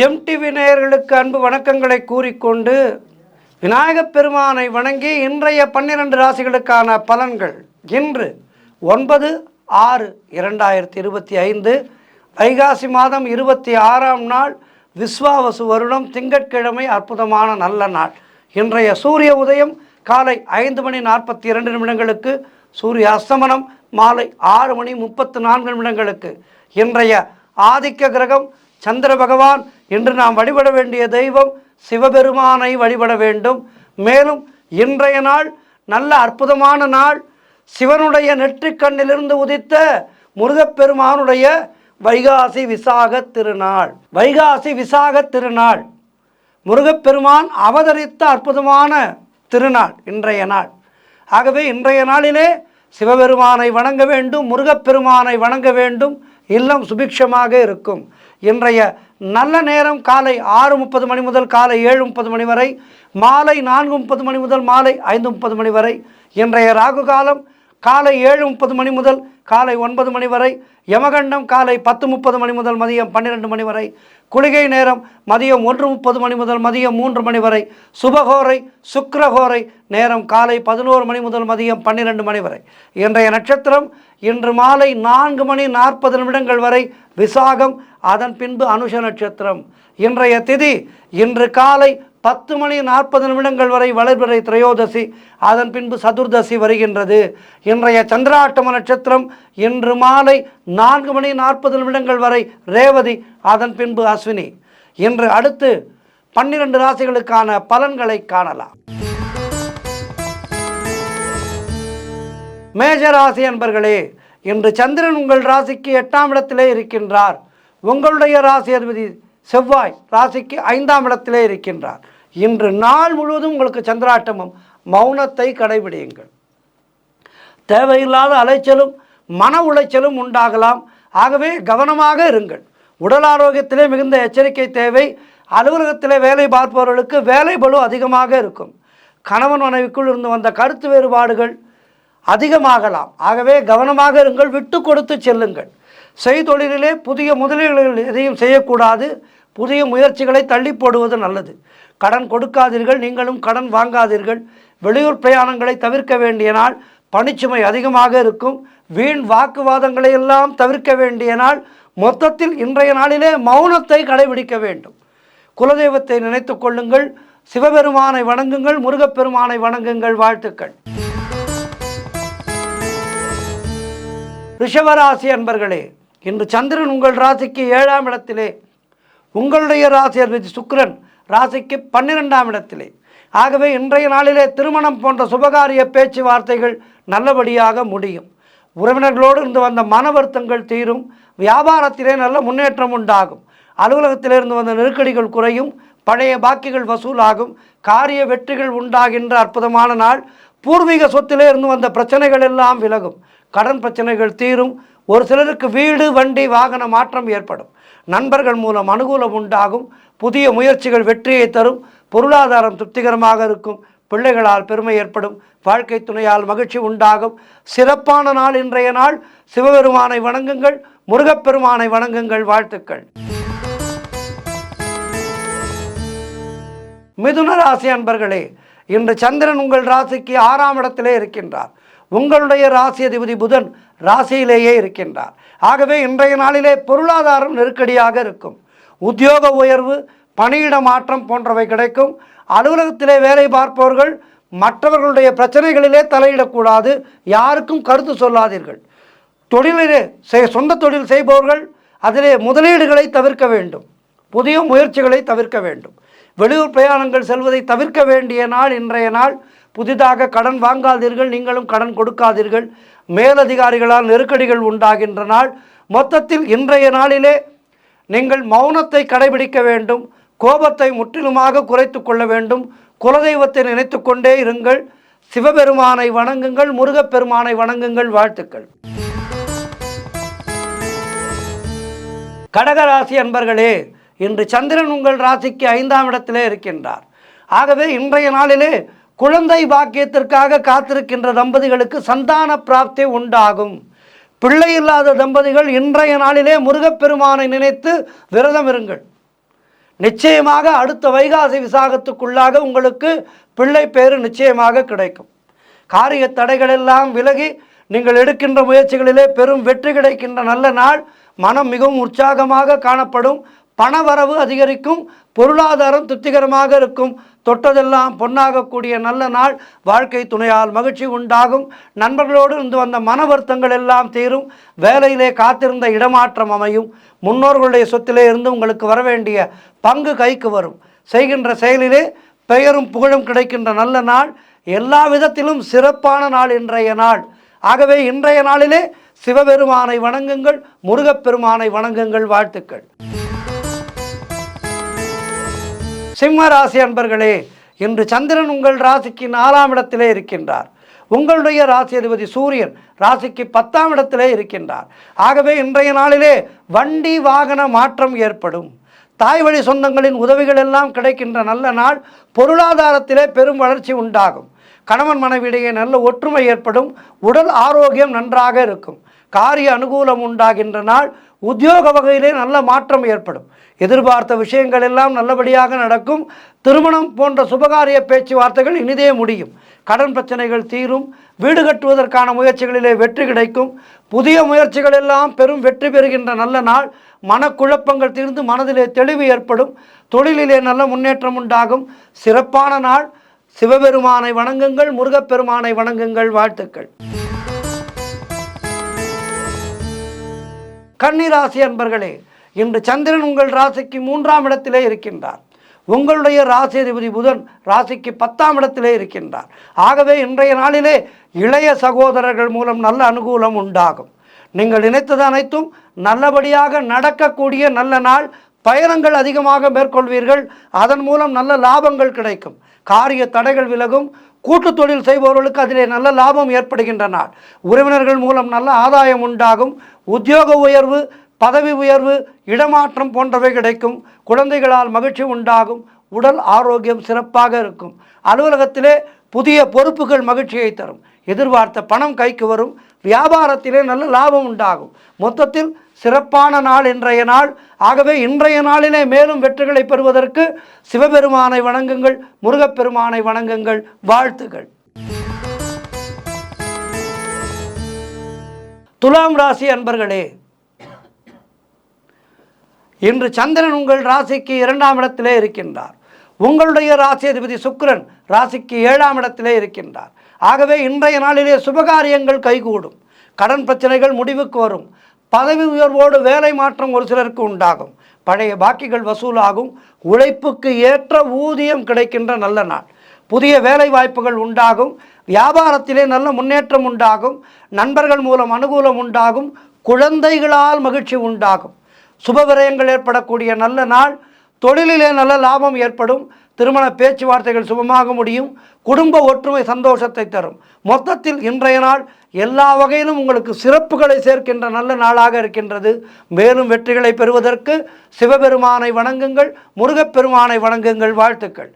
GeM TV நேயர்களுக்கு அன்பு வணக்கங்களை கூறிக்கொண்டு விநாயகப் பெருமானை வணங்கி இன்றைய 12 ராசிகளுக்கான பலன்கள் இன்று 9/6/2025 வைகாசி மாதம் 26ஆம் நாள் விஸ்வாவசு வருடம் திங்கட்கிழமை அற்புதமான நல்ல நாள். இன்றைய சூரிய உதயம் காலை 5:42 சூரிய அஸ்தமனம் மாலை 6:34 இன்றைய ஆதிக்க கிரகம் சந்திர பகவான். இன்று நாம் வழிபட வேண்டிய தெய்வம் சிவபெருமானை வழிபட வேண்டும். மேலும் இன்றைய நாள் நல்ல அற்புதமான நாள். சிவனுடைய நெற்றிக்கண்ணிலிருந்து உதித்த முருகப்பெருமானுடைய வைகாசி விசாக திருநாள். வைகாசி விசாக திருநாள் முருகப்பெருமான் அவதரித்த அற்புதமான திருநாள் இன்றைய நாள். ஆகவே இன்றைய நாளிலே சிவபெருமானை வணங்க வேண்டும், முருகப்பெருமானை வணங்க வேண்டும். இல்லம் சுபிக்ஷமாக இருக்கும். இன்றைய நல்ல நேரம் காலை 6:30 முதல் காலை 7:30 வரை, மாலை 4:30 முதல் மாலை 5:30 வரை. இன்றைய ராகு காலம் காலை 7:30 முதல் காலை 9 வரை. யமகண்டம் காலை 10:30 முதல் மதியம் 12 வரை. குளிகை நேரம் மதியம் 1:30 முதல் மதியம் 3 வரை. சுபகோரை சுக்கிரகோரை நேரம் காலை 11 முதல் மதியம் 12 வரை. இன்றைய நட்சத்திரம் இன்று மாலை 4:40 வரை விசாகம், அதன் பின்பு அனுஷ நட்சத்திரம். இன்றைய திதி இன்று காலை 10:40 வரை வளர்பிறை திரையோதசி, அதன் பின்பு சதுர்தசி வருகின்றது. இன்றைய சந்திராஷ்டம நட்சத்திரம் இன்று மாலை 4:40 வரை ரேவதி, அதன் பின்பு அஸ்வினி. இன்று அடுத்து 12 ராசிகளுக்கான பலன்களை காணலாம். மேஷராசி அன்பர்களே, இன்று சந்திரன் உங்கள் ராசிக்கு 8ஆம் இடத்திலே இருக்கின்றார். உங்களுடைய ராசி அதிபதி செவ்வாய் ராசிக்கு 5ஆம் இடத்திலே இருக்கின்றார். இன்று நாள் முழுவதும் உங்களுக்கு சந்திராஷ்டமம். மௌனத்தை கடைபிடியுங்கள். தேவையில்லாத அலைச்சலும் மன உளைச்சலும் உண்டாகலாம். ஆகவே கவனமாக இருங்கள். உடல் ஆரோக்கியத்திலே மிகுந்த எச்சரிக்கை தேவை. அலுவலகத்திலே வேலை பார்ப்பவர்களுக்கு வேலை பளு அதிகமாக இருக்கும். கணவன் மனைவிக்குள் இருந்து வந்த கருத்து வேறுபாடுகள் அதிகமாகலாம். ஆகவே கவனமாக இருங்கள். விட்டு கொடுத்து செல்லுங்கள். செய்தொழிலே புதிய முதலீடுகள் எதையும் செய்யக்கூடாது. புதிய முயற்சிகளை தள்ளி போடுவது நல்லது. கடன் கொடுக்காதீர்கள், நீங்களும் கடன் வாங்காதீர்கள். வெளியூர் பிரயாணங்களை தவிர்க்க வேண்டிய நாள். பணிச்சுமை அதிகமாக இருக்கும். வீண் வாக்குவாதங்களை எல்லாம் தவிர்க்க வேண்டிய நாள். மொத்தத்தில் இன்றைய நாளிலே மௌனத்தை கடைபிடிக்க வேண்டும். குலதெய்வத்தை நினைத்து கொள்ளுங்கள். சிவபெருமானை வணங்குங்கள், முருகப்பெருமானை வணங்குங்கள். வாழ்த்துக்கள். ரிஷபராசி அன்பர்களே, இன்று சந்திரன் உங்கள் ராசிக்கு 7ஆம் இடத்திலே, உங்களுடைய ராசி அதிபதி சுக்கிரன் ராசிக்கு 12ஆம் இடத்திலே. ஆகவே இன்றைய நாளிலே திருமணம் போன்ற சுபகாரிய பேச்சுவார்த்தைகள் நல்லபடியாக முடியும். உறவினர்களோடு இருந்து வந்த மன வருத்தங்கள் தீரும். வியாபாரத்திலே நல்ல முன்னேற்றம் உண்டாகும். அலுவலகத்திலிருந்து வந்த நெருக்கடிகள் குறையும். பழைய பாக்கிகள் வசூலாகும். காரிய வெற்றிகள் உண்டாகின்ற அற்புதமான நாள். பூர்வீக சொத்திலே இருந்து வந்த பிரச்சனைகள் எல்லாம் விலகும். கடன் பிரச்சனைகள் தீரும். ஒரு சிலருக்கு வீடு வண்டி வாகன மாற்றம் ஏற்படும். நண்பர்கள் மூலம் அனுகூலம் உண்டாகும். புதிய முயற்சிகள் வெற்றியை தரும். பொருளாதாரம் திருப்திகரமாக இருக்கும். பிள்ளைகளால் பெருமை ஏற்படும். வாழ்க்கை துணையால் மகிழ்ச்சி உண்டாகும். சிறப்பான நாள் இன்றைய நாள். சிவபெருமானை வணங்குங்கள், முருகப்பெருமானை வணங்குங்கள். வாழ்த்துக்கள். மிதுன ராசி அன்பர்களே, இன்று சந்திரன் உங்கள் ராசிக்கு 6ஆம் இடத்திலே இருக்கின்றார். உங்களுடைய ராசி அதிபதி புதன் ராசியிலேயே இருக்கின்றார். ஆகவே இன்றைய நாளிலே பொருளாதாரம் நெருக்கடியாக இருக்கும். உத்தியோக உயர்வு, பணியிட மாற்றம் போன்றவை கிடைக்கும். அலுவலகத்திலே வேலை பார்ப்பவர்கள் மற்றவர்களுடைய பிரச்சனைகளிலே தலையிடக்கூடாது. யாருக்கும் கருத்து சொல்லாதீர்கள். தொழிலிலே சொந்த தொழில் செய்பவர்கள் அதிலே முதலீடுகளை தவிர்க்க வேண்டும். புதிய முயற்சிகளை தவிர்க்க வேண்டும். வெளியூர் பிரயாணங்கள் செல்வதை தவிர்க்க வேண்டிய நாள் இன்றைய நாள். புதிதாக கடன் வாங்காதீர்கள், நீங்களும் கடன் கொடுக்காதீர்கள். மேலதிகாரிகளால் நெருக்கடிகள் உண்டாகின்ற நாள். மொத்தத்தில் இன்றைய நாளிலே நீங்கள் மௌனத்தை கடைபிடிக்க வேண்டும். கோபத்தை முற்றிலுமாக குறைத்து கொள்ள வேண்டும். குலதெய்வத்தை நினைத்து கொண்டே இருங்கள். சிவபெருமானை வணங்குங்கள், முருகப்பெருமானை வணங்குங்கள். வாழ்த்துக்கள். கடகராசி அன்பர்களே, இன்று சந்திரன் உங்கள் ராசிக்கு 5ஆம் இடத்திலே இருக்கின்றார். ஆகவே இன்றைய நாளிலே குழந்தை பாக்கியத்திற்காக காத்திருக்கின்ற தம்பதிகளுக்கு சந்தான பிராப்தி உண்டாகும். பிள்ளை இல்லாத தம்பதிகள் இன்றைய நாளிலே முருகப்பெருமானை நினைத்து விரதம் இருங்கள். நிச்சயமாக அடுத்த வைகாசி விசாகத்துக்குள்ளாக உங்களுக்கு பிள்ளை பேறு நிச்சயமாக கிடைக்கும். காரிய தடைகள் எல்லாம் விலகி நீங்கள் எடுக்கின்ற முயற்சிகளிலே பெரும் வெற்றி கிடைக்கின்ற நல்ல நாள். மனம் மிகவும் உற்சாகமாக காணப்படும். பணவரவு அதிகரிக்கும். பொருளாதாரம் திருப்திகரமாக இருக்கும். தொட்டதெல்லாம் பொன்னாகக்கூடிய நல்ல நாள். வாழ்க்கை துணையால் மகிழ்ச்சி உண்டாகும். நண்பர்களோடு இருந்து வந்த மன வருத்தங்கள் எல்லாம் தீரும். வேலையிலே காத்திருந்த இடமாற்றம் அமையும். முன்னோர்களுடைய சொத்திலே இருந்து உங்களுக்கு வரவேண்டிய பங்கு கைக்கு வரும். செய்கின்ற செயலிலே பெயரும் புகழும் கிடைக்கின்ற நல்ல நாள். எல்லா விதத்திலும் சிறப்பான நாள் இன்றைய நாள். ஆகவே இன்றைய நாளிலே சிவபெருமானை வணங்குங்கள், முருகப்பெருமானை வணங்குங்கள். வாழ்த்துக்கள். சிம்ம ராசி அன்பர்களே, இன்று சந்திரன் உங்கள் ராசிக்கு 4ஆம் இடத்திலே இருக்கின்றார். உங்களுடைய ராசி அதிபதி சூரியன் ராசிக்கு 10ஆம் இடத்திலே இருக்கின்றார். ஆகவே இன்றைய நாளிலே வண்டி வாகன மாற்றம் ஏற்படும். தாய் வழி சொந்தங்களின் உதவிகள் எல்லாம் கிடைக்கின்ற நல்ல நாள். பொருளாதாரத்திலே பெரும் வளர்ச்சி உண்டாகும். கணவன் மனைவியிடையே நல்ல ஒற்றுமை ஏற்படும். உடல் ஆரோக்கியம் நன்றாக இருக்கும். காரிய அனுகூலம் உண்டாகின்ற நாள். உத்தியோக வகையிலே நல்ல மாற்றம் ஏற்படும். எதிர்பார்த்த விஷயங்கள் எல்லாம் நல்லபடியாக நடக்கும். திருமணம் போன்ற சுபகாரிய பேச்சுவார்த்தைகள் இனிதே முடியும். கடன் பிரச்சனைகள் தீரும். வீடு கட்டுவதற்கான முயற்சிகளிலே வெற்றி கிடைக்கும். புதிய முயற்சிகள் எல்லாம் பெரும் வெற்றி பெறுகின்ற நல்ல நாள். மனக்குழப்பங்கள் தீர்ந்து மனதிலே தெளிவு ஏற்படும். தொழிலிலே நல்ல முன்னேற்றம் உண்டாகும். சிறப்பான நாள். சிவபெருமானை வணங்குங்கள், முருகப்பெருமானை வணங்குங்கள். வாழ்த்துக்கள். கன்னிராசி அன்பர்களே, இன்று சந்திரன் உங்கள் ராசிக்கு 3ஆம் இடத்திலே இருக்கின்றார். உங்களுடைய ராசி அதிபதி புதன் ராசிக்கு 10ஆம் இடத்திலே இருக்கின்றார். ஆகவே இன்றைய நாளிலே இளைய சகோதரர்கள் மூலம் நல்ல அனுகூலம் உண்டாகும். நீங்கள் நினைத்தது அனைத்தும் நல்லபடியாக நடக்கக்கூடிய நல்ல நாள். பயணங்கள் அதிகமாக மேற்கொள்வீர்கள். அதன் மூலம் நல்ல லாபங்கள் கிடைக்கும். காரிய தடைகள் விலகும். கூட்டு தொழில் செய்பவர்களுக்கு அதிலே நல்ல லாபம் ஏற்படுகின்ற நாள். உறவினர்கள் மூலம் நல்ல ஆதாயம் உண்டாகும். உத்தியோக உயர்வு, பதவி உயர்வு, இடமாற்றம் போன்றவை கிடைக்கும். குழந்தைகளால் மகிழ்ச்சி உண்டாகும். உடல் ஆரோக்கியம் சிறப்பாக இருக்கும். அலுவலகத்திலே புதிய பொறுப்புகள் மகிழ்ச்சியை தரும். எதிர்பார்த்த பணம் கைக்கு வரும். வியாபாரத்திலே நல்ல லாபம் உண்டாகும். மொத்தத்தில் சிறப்பான நாள் இன்றைய நாள். ஆகவே இன்றைய நாளிலே மேலும் வெற்றிகளை பெறுவதற்கு சிவபெருமானை வணங்குங்கள், முருகப்பெருமானை வணங்குங்கள். வாழ்த்துகள். துலாம் ராசி அன்பர்களே, இன்று சந்திரன் உங்கள் ராசிக்கு 2ஆம் இடத்திலே இருக்கின்றார். உங்களுடைய ராசி அதிபதி சுக்கிரன் ராசிக்கு 7ஆம் இடத்திலே இருக்கின்றார். ஆகவே இன்றைய நாளிலே சுபகாரியங்கள் கைகூடும். கடன் பிரச்சனைகள் முடிவுக்கு வரும். பதவி உயர்வோடு வேலை மாற்றம் ஒரு சிலருக்கு உண்டாகும். பழைய பாக்கிகள் வசூலாகும். உழைப்புக்கு ஏற்ற ஊதியம் கிடைக்கின்ற நல்ல நாள். புதிய வேலை வாய்ப்புகள் உண்டாகும். வியாபாரத்திலே நல்ல முன்னேற்றம் உண்டாகும். நண்பர்கள் மூலம் அனுகூலம் உண்டாகும். குழந்தைகளால் மகிழ்ச்சி உண்டாகும். சுப விரயங்கள் ஏற்படக்கூடிய நல்ல நாள். தொழிலிலே நல்ல லாபம் ஏற்படும். திருமண பேச்சுவார்த்தைகள் சுபமாக முடியும். குடும்ப ஒற்றுமை சந்தோஷத்தை தரும். மொத்தத்தில் இன்றைய நாள் எல்லா வகையிலும் உங்களுக்கு சிறப்புகளை சேர்க்கின்ற நல்ல நாளாக இருக்கின்றது. மேலும் வெற்றிகளை பெறுவதற்கு சிவபெருமானை வணங்குங்கள், முருகப்பெருமானை வணங்குங்கள். வாழ்த்துக்கள்.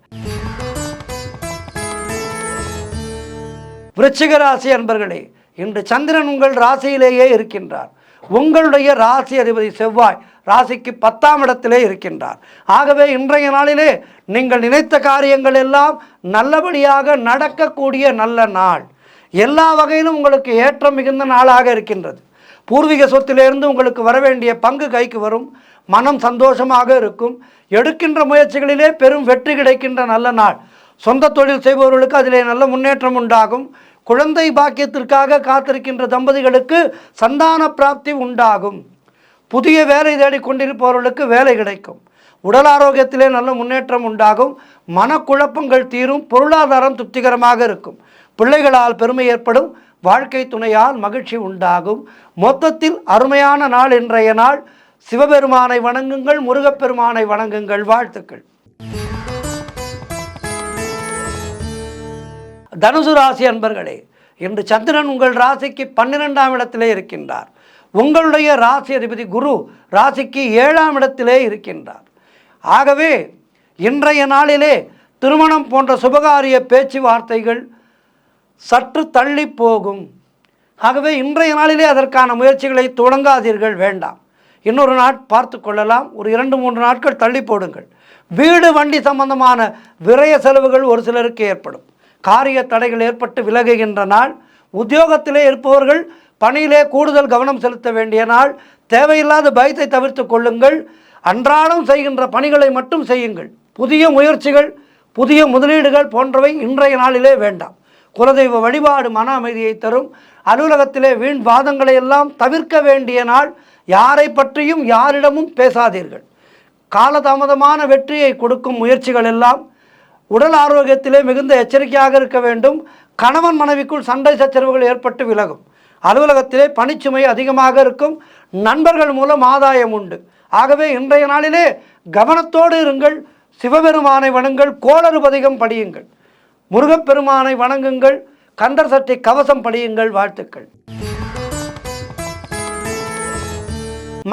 விருச்சிக ராசி அன்பர்களே, இன்று சந்திரன் உங்கள் ராசியிலேயே இருக்கின்றார். உங்களுடைய ராசி அதிபதி செவ்வாய் ராசிக்கு 10ஆம் இடத்திலே இருக்கின்றார். ஆகவே இன்றைய நாளிலே நீங்கள் நினைத்த காரியங்கள் எல்லாம் நல்லபடியாக நடக்கக்கூடிய நல்ல நாள். எல்லா வகையிலும் உங்களுக்கு ஏற்றம் மிகுந்த நாளாக இருக்கின்றது. பூர்வீக சொத்திலிருந்து உங்களுக்கு வரவேண்டிய பங்கு கைக்கு வரும். மனம் சந்தோஷமாக இருக்கும். எடுக்கின்ற முயற்சிகளிலே பெரும் வெற்றி கிடைக்கின்ற நல்ல நாள். சொந்த தொழில் செய்பவர்களுக்கு அதிலே நல்ல முன்னேற்றம் உண்டாகும். குழந்தை பாக்கியத்திற்காக காத்திருக்கின்ற தம்பதிகளுக்கு சந்தான பிராப்தி உண்டாகும். புதிய வேலை தேடிக்கொண்டிருப்பவர்களுக்கு வேலை கிடைக்கும். உடல் ஆரோக்கியத்திலே நல்ல முன்னேற்றம் உண்டாகும். மனக்குழப்பங்கள் தீரும். பொருளாதாரம் திருப்திகரமாக இருக்கும். பிள்ளைகளால் பெருமை ஏற்படும். வாழ்க்கை துணையால் மகிழ்ச்சி உண்டாகும். மொத்தத்தில் அருமையான நாள் இன்றைய நாள். சிவபெருமானை வணங்குங்கள், முருகப்பெருமானை வணங்குங்கள். வாழ்த்துக்கள். தனுசு ராசி அன்பர்களே, இன்று சந்திரன் உங்கள் ராசிக்கு 12ஆம் இடத்திலே இருக்கின்றார். உங்களுடைய ராசி அதிபதி குரு ராசிக்கு 7ஆம் இடத்திலே இருக்கின்றார். ஆகவே இன்றைய நாளிலே திருமணம் போன்ற சுபகாரிய பேச்சுவார்த்தைகள் சற்று தள்ளி போகும். ஆகவே இன்றைய நாளிலே அதற்கான முயற்சிகளை தொடங்காதீர்கள், வேண்டாம். இன்னொரு நாள் பார்த்து கொள்ளலாம். ஒரு 2-3 நாட்கள் தள்ளி போடுங்கள். வீடு வண்டி சம்பந்தமான விரய செலவுகள் ஒரு சிலருக்கு ஏற்படும். காரிய தடைகள் ஏற்பட்டு விலகுகின்ற நாள். உத்தியோகத்திலே இருப்பவர்கள் பணியிலே கூடுதல் கவனம் செலுத்த வேண்டிய நாள். தேவையில்லாத பயத்தை தவிர்த்து கொள்ளுங்கள். அன்றாடம் செய்கின்ற பணிகளை மட்டும் செய்யுங்கள். புதிய முயற்சிகள், புதிய முதலீடுகள் போன்றவை இன்றைய நாளிலே வேண்டாம். குலதெய்வ வழிபாடு மன அமைதியை தரும். அலுவலகத்திலே வீண் வாதங்களை எல்லாம் தவிர்க்க வேண்டிய நாள். யாரை பற்றியும் யாரிடமும் பேசாதீர்கள். காலதாமதமான வெற்றியை கொடுக்கும் முயற்சிகள் எல்லாம். உடல் ஆரோக்கியத்திலே மிகுந்த எச்சரிக்கையாக இருக்க வேண்டும். கணவன் மனைவிக்குள் சண்டை சச்சரவுகள் ஏற்பட்டு விலகும். அலுவலகத்திலே பணிச்சுமை அதிகமாக இருக்கும். நண்பர்கள் மூலம் ஆதாயம் உண்டு. ஆகவே இன்றைய நாளிலே கவனத்தோடு இருங்கள். சிவபெருமானை வணங்குங்கள். கோளறு பதிகம் படியுங்கள். முருகப்பெருமானை வணங்குங்கள். கந்தர் சஷ்டி கவசம் படியுங்கள். வாழ்த்துக்கள்.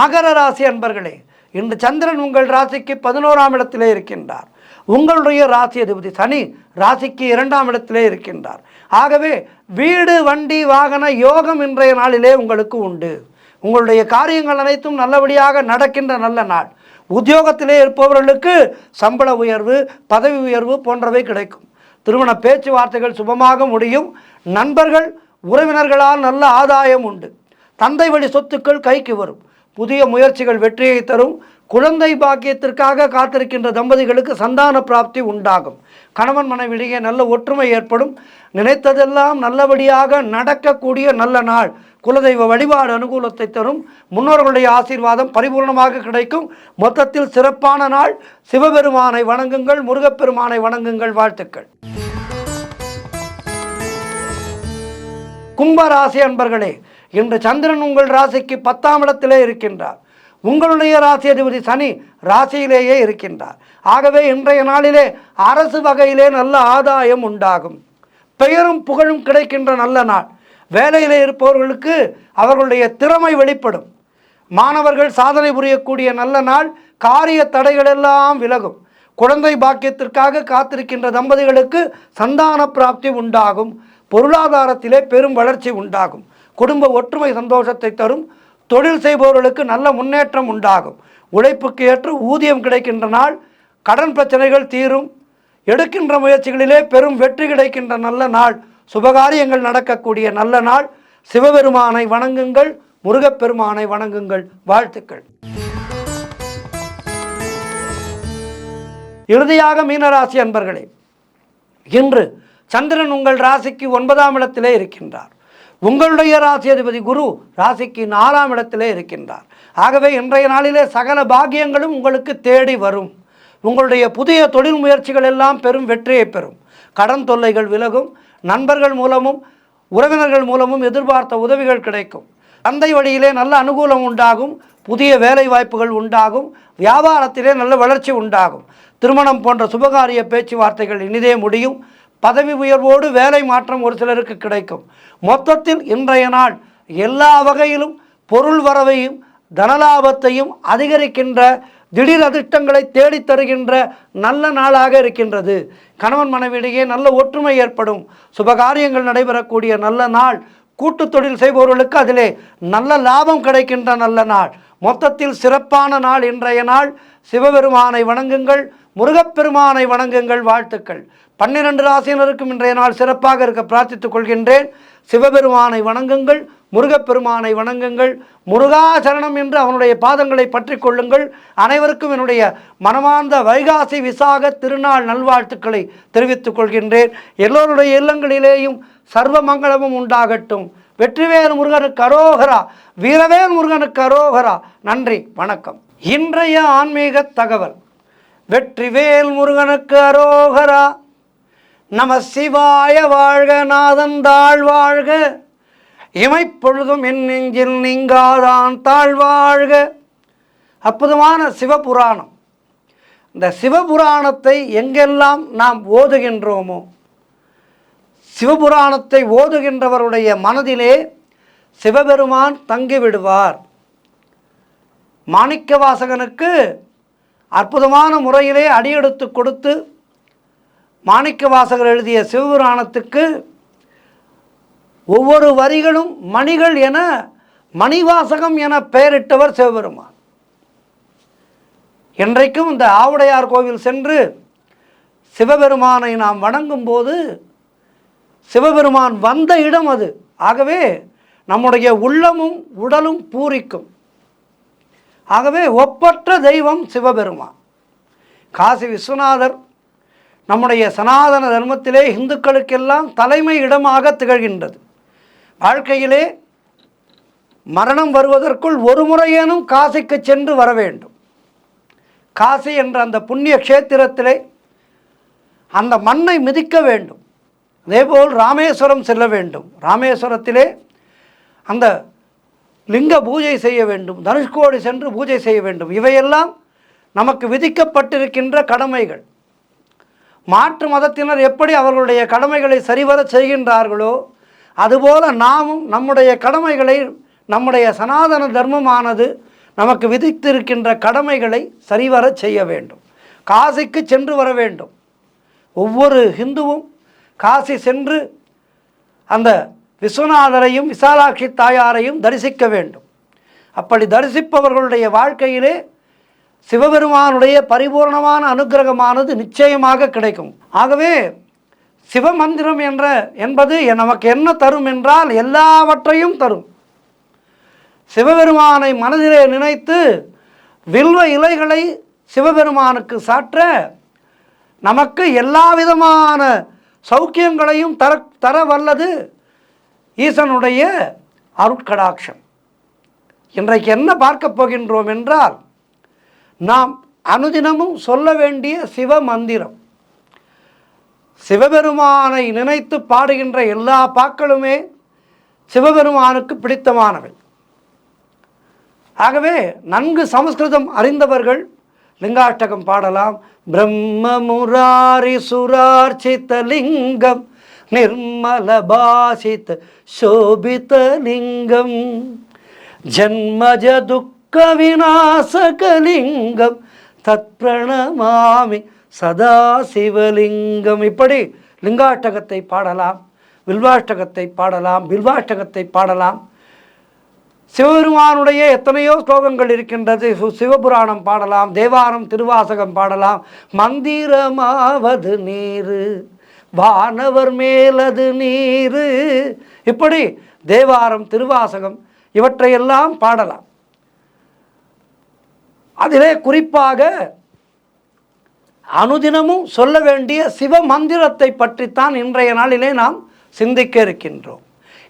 மகர ராசி அன்பர்களே, இன்று சந்திரன் உங்கள் ராசிக்கு 11ஆம் இடத்திலே இருக்கின்றார். உங்களுடைய ராசி அதிபதி சனி ராசிக்கு 2ஆம் இடத்திலே இருக்கின்றார். ஆகவே வீடு வண்டி வாகன யோகம் இன்றைய நாளிலே உங்களுக்கு உண்டு. உங்களுடைய காரியங்கள் அனைத்தும் நல்லபடியாக நடக்கின்ற நல்ல நாள். உத்தியோகத்திலே இருப்பவர்களுக்கு சம்பள உயர்வு, பதவி உயர்வு போன்றவை கிடைக்கும். திருமண பேச்சுவார்த்தைகள் சுபமாக முடியும். நண்பர்கள் உறவினர்களால் நல்ல ஆதாயம் உண்டு. தந்தை வழி சொத்துக்கள் கைக்கு வரும். புதிய முயற்சிகள் வெற்றியை தரும். குழந்தை பாக்கியத்திற்காக காத்திருக்கின்ற தம்பதிகளுக்கு சந்தான பிராப்தி உண்டாகும். கணவன் மனைவியிடையே நல்ல ஒற்றுமை ஏற்படும். நினைத்ததெல்லாம் நல்லபடியாக நடக்கக்கூடிய நல்ல நாள். குலதெய்வ வழிபாடு அனுகூலத்தை தரும். முன்னோர்களுடைய ஆசீர்வாதம் பரிபூர்ணமாக கிடைக்கும். மொத்தத்தில் சிறப்பான நாள். சிவபெருமானை வணங்குங்கள். முருகப்பெருமானை வணங்குங்கள். வாழ்த்துக்கள். கும்பராசி அன்பர்களே, இன்று சந்திரன் உங்கள் ராசிக்கு 10ஆம் இடத்திலே இருக்கின்றார். உங்களுடைய ராசி அதிபதி சனி ராசியிலேயே இருக்கின்றார். ஆகவே இன்றைய நாளிலே அரசு வகையிலே நல்ல ஆதாயம் உண்டாகும். பெயரும் புகழும் கிடைக்கின்ற நல்ல நாள். வேலையிலே இருப்பவர்களுக்கு அவர்களுடைய திறமை வெளிப்படும். மாணவர்கள் சாதனை புரியக்கூடிய நல்ல நாள். காரிய தடைகள் எல்லாம் விலகும். குழந்தை பாக்கியத்திற்காக காத்திருக்கின்ற தம்பதிகளுக்கு சந்தான பிராப்தி உண்டாகும். பொருளாதாரத்திலே பெரும் வளர்ச்சி உண்டாகும். குடும்ப ஒற்றுமை சந்தோஷத்தை தரும். தொழில் செய்பவர்களுக்கு நல்ல முன்னேற்றம் உண்டாகும். உழைப்புக்கு ஏற்ற ஊதியம் கிடைக்கின்ற நாள். கடன் பிரச்சனைகள் தீரும். எடுக்கின்ற முயற்சிகளிலே பெரும் வெற்றி கிடைக்கின்ற நல்ல நாள். சுபகாரியங்கள் நடக்கக்கூடிய நல்ல நாள். சிவபெருமானை வணங்குங்கள். முருகப்பெருமானை வணங்குங்கள். வாழ்த்துக்கள். இறுதியாக மீனராசி அன்பர்களே, இன்று சந்திரன் உங்கள் ராசிக்கு 9ஆம் இடத்திலே இருக்கின்றார். உங்களுடைய ராசி அதிபதி குரு ராசிக்கு 4ஆம் இடத்திலே இருக்கின்றார். ஆகவே இன்றைய நாளிலே சகல பாக்கியங்களும் உங்களுக்கு தேடி வரும். உங்களுடைய புதிய தொழில் முயற்சிகள் எல்லாம் பெரும் வெற்றியை பெறும். கடன் தொல்லைகள் விலகும். நண்பர்கள் மூலமும் உறவினர்கள் மூலமும் எதிர்பார்த்த உதவிகள் கிடைக்கும். தந்தை வழியிலே நல்ல அனுகூலம் உண்டாகும். புதிய வேலை வாய்ப்புகள் உண்டாகும். வியாபாரத்திலே நல்ல வளர்ச்சி உண்டாகும். திருமணம் போன்ற சுபகாரிய பேச்சுவார்த்தைகள் இனிதே முடியும். பதவி உயர்வோடு வேலை மாற்றம் ஒரு சிலருக்கு கிடைக்கும். மொத்தத்தில் இன்றைய நாள் எல்லா வகையிலும் பொருள் வரவையும் தனலாபத்தையும் அதிகரிக்கின்ற திடீர் அதிர்ஷ்டங்களை தேடித் தருகின்ற நல்ல நாளாக இருக்கின்றது. கணவன் மனைவியிடையே நல்ல ஒற்றுமை ஏற்படும். சுபகாரியங்கள் நடைபெறக்கூடிய நல்ல நாள். கூட்டு தொழில் செய்பவர்களுக்கு அதிலே நல்ல லாபம் கிடைக்கின்ற நல்ல நாள். மொத்தத்தில் சிறப்பான நாள் இன்றைய நாள். சிவபெருமானை வணங்குங்கள். முருகப்பெருமானை வணங்குங்கள். வாழ்த்துக்கள். 12 ராசியினருக்கும் இன்றைய நாள் சிறப்பாக இருக்க பிரார்த்தித்துக் கொள்கின்றேன். சிவபெருமானை வணங்குங்கள். முருகப்பெருமானை வணங்குங்கள். முருகாசரணம் என்று அவனுடைய பாதங்களை பற்றி கொள்ளுங்கள். அனைவருக்கும் என்னுடைய மனமார்ந்த வைகாசி விசாக திருநாள் நல்வாழ்த்துக்களை தெரிவித்துக் கொள்கின்றேன். எல்லோருடைய இல்லங்களிலேயும் சர்வ மங்களமும் உண்டாகட்டும். வெற்றிவேல் முருகனுக்கு அரோகரா. வீரவேல் முருகனுக்கு அரோகரா. நன்றி, வணக்கம். இன்றைய ஆன்மீக தகவல். வெற்றிவேல் முருகனுக்கு அரோகரா. நம சிவாய வாழ்க. நாதன் தாழ் வாழ்க. இமைப்பொழுதும் என் நெஞ்சில் நீங்காதான் தாழ்வாழ்க. அற்புதமான சிவபுராணம். இந்த சிவபுராணத்தை எங்கெல்லாம் நாம் ஓதுகின்றோமோ, சிவபுராணத்தை ஓதுகின்றவருடைய மனதிலே சிவபெருமான் தங்கிவிடுவார். மாணிக்கவாசகனுக்கு அற்புதமான முறையிலே அடியெடுத்து கொடுத்து மாணிக்கவாசகர் எழுதிய சிவபுராணத்துக்கு ஒவ்வொரு வரிகளும் மணிகள் என மணிவாசகம் என பெயரிட்டவர் சிவபெருமான். என்றைக்கும் இந்த ஆவுடையார் கோவில் சென்று சிவபெருமானை நாம் வணங்கும் போது சிவபெருமான் வந்த இடம் அது. ஆகவே நம்முடைய உள்ளமும் உடலும் பூரிக்கும். ஆகவே ஒப்பற்ற தெய்வம் சிவபெருமான். காசி விஸ்வநாதர் நம்முடைய சனாதன தர்மத்திலே இந்துக்களுக்கெல்லாம் தலைமை இடமாக திகழ்கின்றது. வாழ்க்கையிலே மரணம் வருவதற்குள் ஒரு முறையேனும் காசிக்கு சென்று வர வேண்டும். காசி என்ற அந்த புண்ணிய க்ஷேத்திரத்திலே அந்த மண்ணை மிதிக்க வேண்டும். அதேபோல் ராமேஸ்வரம் செல்ல வேண்டும். ராமேஸ்வரத்திலே அந்த லிங்க பூஜை செய்ய வேண்டும். தனுஷ்கோடி சென்று பூஜை செய்ய வேண்டும். இவையெல்லாம் நமக்கு விதிக்கப்பட்டிருக்கின்ற கடமைகள். மாற்று மதத்தினர் எப்படி அவர்களுடைய கடமைகளை சரிவர செய்கின்றார்களோ அதுபோல நாமும் நம்முடைய கடமைகளை, நம்முடைய சனாதன தர்மமானது நமக்கு விதித்திருக்கின்ற கடமைகளை சரிவர செய்ய வேண்டும். காசிக்கு சென்று வர வேண்டும். ஒவ்வொரு ஹிந்துவும் காசி சென்று அந்த விஸ்வநாதரையும் விசாலாட்சி தாயாரையும் தரிசிக்க வேண்டும். அப்படி தரிசிப்பவர்களுடைய வாழ்க்கையிலே சிவபெருமானுடைய பரிபூர்ணமான அனுக்கிரகமானது நிச்சயமாக கிடைக்கும். ஆகவே சிவமந்திரம் என்பது நமக்கு என்ன தரும் என்றால் எல்லாவற்றையும் தரும். சிவபெருமானை மனதிலே நினைத்து வில்வ இலைகளை சிவபெருமானுக்கு சாற்ற நமக்கு எல்லா விதமான சௌக்கியங்களையும் தர வல்லது ஈசனுடைய அருட்கடாட்சம். இன்றைக்கு என்ன பார்க்க போகின்றோம் என்றால், நாம் அனுதினமும் சொல்ல வேண்டிய சிவ மந்திரம். சிவபெருமானை நினைத்து பாடுகின்ற எல்லா பாக்களுமே சிவபெருமானுக்கு பிடித்தமானவை. ஆகவே நன்கு சமஸ்கிருதம் அறிந்தவர்கள் லிங்காஷ்டகம் பாடலாம். பிரம்ம முராரி சுரார்ச்சித லிங்கம் நிர்மல பாசித சோபித லிங்கம் ஜன்மஜ துக்க விநாசகலிங்கம் தத் பிரணமாமி சதா சிவலிங்கம். இப்படி லிங்காஷ்டகத்தை பாடலாம், வில்வாஷ்டகத்தை பாடலாம், பில்வாஷ்டகத்தை பாடலாம். சிவபெருமானுடைய எத்தனையோ ஸ்லோகங்கள் இருக்கின்றது. சிவபுராணம் பாடலாம், தேவாரம் திருவாசகம் பாடலாம். மந்திரமாவது நீரு வானவர் மேலது நீரு. இப்படி தேவாரம் திருவாசகம் இவற்றையெல்லாம் பாடலாம். அதிலே குறிப்பாக அனுதினமும் சொல்ல வேண்டிய சிவ மந்திரத்தை பற்றித்தான் இன்றைய நாளிலே நாம் சிந்திக்க இருக்கின்றோம்.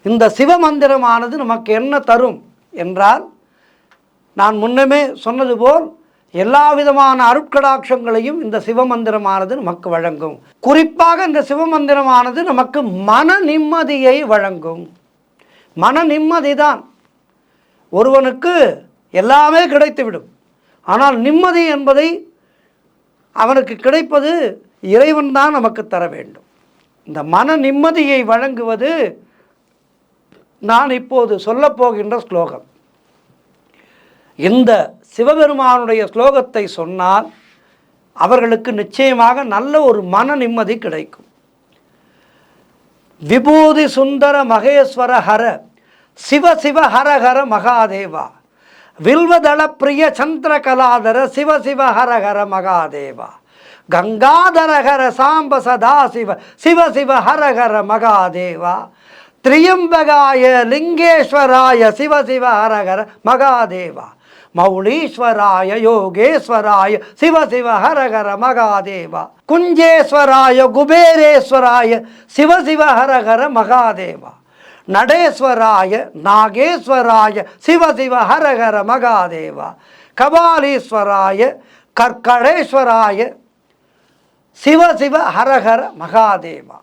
இந்த சிவ மந்திரமானது நமக்கு என்ன தரும் என்றால், நான் முன்னமே சொன்னது போல் எல்லா விதமான அருட்கடாட்சங்களையும் இந்த சிவமந்திரமானது நமக்கு வழங்கும். குறிப்பாக இந்த சிவமந்திரமானது நமக்கு மன நிம்மதியை வழங்கும். மன நிம்மதி தான். ஒருவனுக்கு எல்லாமே கிடைத்துவிடும், ஆனால் நிம்மதி என்பதை அவனுக்கு கிடைப்பது இறைவன் தான் நமக்கு தர வேண்டும். இந்த மன நிம்மதியை வழங்குவது நான் இப்போது சொல்லப்போகின்ற ஸ்லோகம். இந்த சிவபெருமானுடைய ஸ்லோகத்தை சொன்னால் அவர்களுக்கு நிச்சயமாக நல்ல ஒரு மன நிம்மதி கிடைக்கும். விபூதி சுந்தர மகேஸ்வர ஹர சிவ சிவ ஹர ஹர மகாதேவா வில்வதள பிரிய சந்திர கலாதர சிவ சிவ ஹர ஹர மகாதேவா கங்காதர ஹர சாம்ப சதா சிவ சிவ சிவ ஹர ஹர மகாதேவா திரியம்பகாய லிங்கேஸ்வராய சிவ சிவ ஹர ஹர மகாதேவா மௌலீஸ்வராய யோகேஸ்வராய சிவ சிவ ஹர ஹர மகாதேவா குஞ்சேஸ்வராய குபேரேஸ்வராய சிவ சிவ ஹர ஹர மகாதேவா நடேஸ்வராய நாகேஸ்வராய சிவ சிவ ஹர ஹர மகாதேவா கபாலீஸ்வராய கற்கடேஸ்வராய சிவ சிவ ஹர ஹர மகாதேவா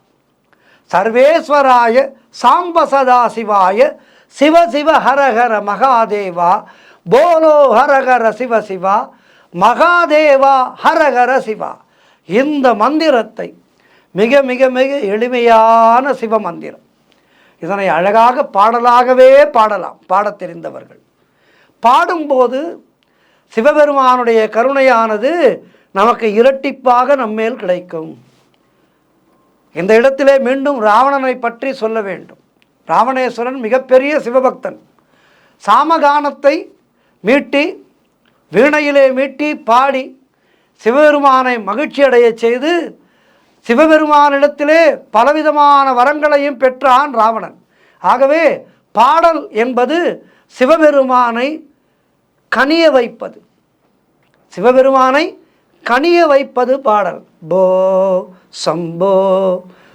சர்வேஸ்வராய சாம்ப சதா சிவாய சிவ சிவ ஹர ஹர மகாதேவா போலோ ஹர ஹர சிவ சிவா மகாதேவா ஹர ஹர சிவா. இந்த மந்திரத்தை மிக மிக மிக எளிமையான சிவ மந்திரம். இதனை அழகாக பாடலாகவே பாடலாம் பாடத் தெரிந்தவர்கள். பாடும்போது சிவபெருமானுடைய கருணையானது நமக்கு இரட்டிப்பாக நம்மேல் கிடைக்கும். இந்த இடத்திலே மீண்டும் ராவணனை பற்றி சொல்ல வேண்டும். ராவணேஸ்வரன் மிகப்பெரிய சிவபக்தன். சாமகானத்தை மீட்டி வீணையிலே மீட்டி பாடி சிவபெருமானை மகிழ்ச்சி அடைய செய்து சிவபெருமானிடத்திலே பலவிதமான வரங்களையும் பெற்றான் ராவணன். ஆகவே பாடல் என்பது சிவபெருமானை கனிய வைப்பது, சிவபெருமானை கனிய வைப்பது பாடல். போ சம்போ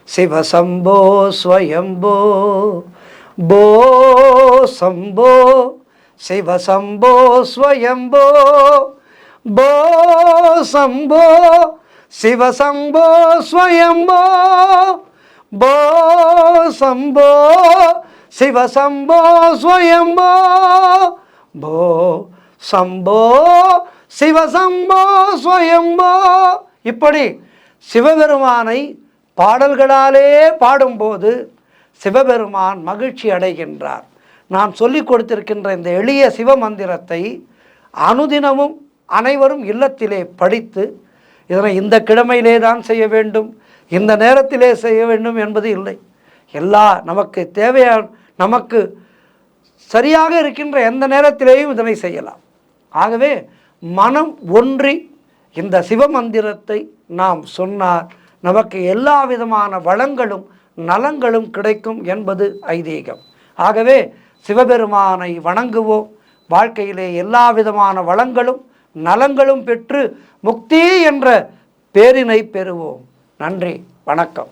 சிவசம்போ ஸ்வயம்போ, போ சம்போ சிவசம்போ ஸ்வயம்போ, போ சம்போ சிவசம்போ ஸ்வயம்போ, போ சம்போ சிவசம்போ ஸ்வயம்போ, போ சம்போ சிவசம்போ ஸ்வயம்போ. இப்படி சிவபெருமானை பாடல்களாலே பாடும்போது சிவபெருமான் மகிழ்ச்சி அடைகின்றார். நான் சொல்லிக் கொடுத்திருக்கின்ற இந்த எளிய சிவ மந்திரத்தை அனுதினமும் அனைவரும் இல்லத்திலே படித்து, இதனை இந்த கிழமையிலே தான் செய்ய வேண்டும், இந்த நேரத்திலே செய்ய வேண்டும் என்பது இல்லை. நமக்கு தேவையான, நமக்கு சரியாக இருக்கின்ற எந்த நேரத்திலேயும் இதனை செய்யலாம். ஆகவே மனம் ஒன்றி இந்த சிவமந்திரத்தை நாம் சொன்னார் நமக்கு எல்லா விதமான வளங்களும் நலங்களும் கிடைக்கும் என்பது ஐதீகம். ஆகவே சிவபெருமானை வணங்குவோம். வாழ்க்கையிலே எல்லா விதமான வளங்களும் நலங்களும் பெற்று முக்தி என்ற பேரினை பெறுவோம். நன்றி, வணக்கம்.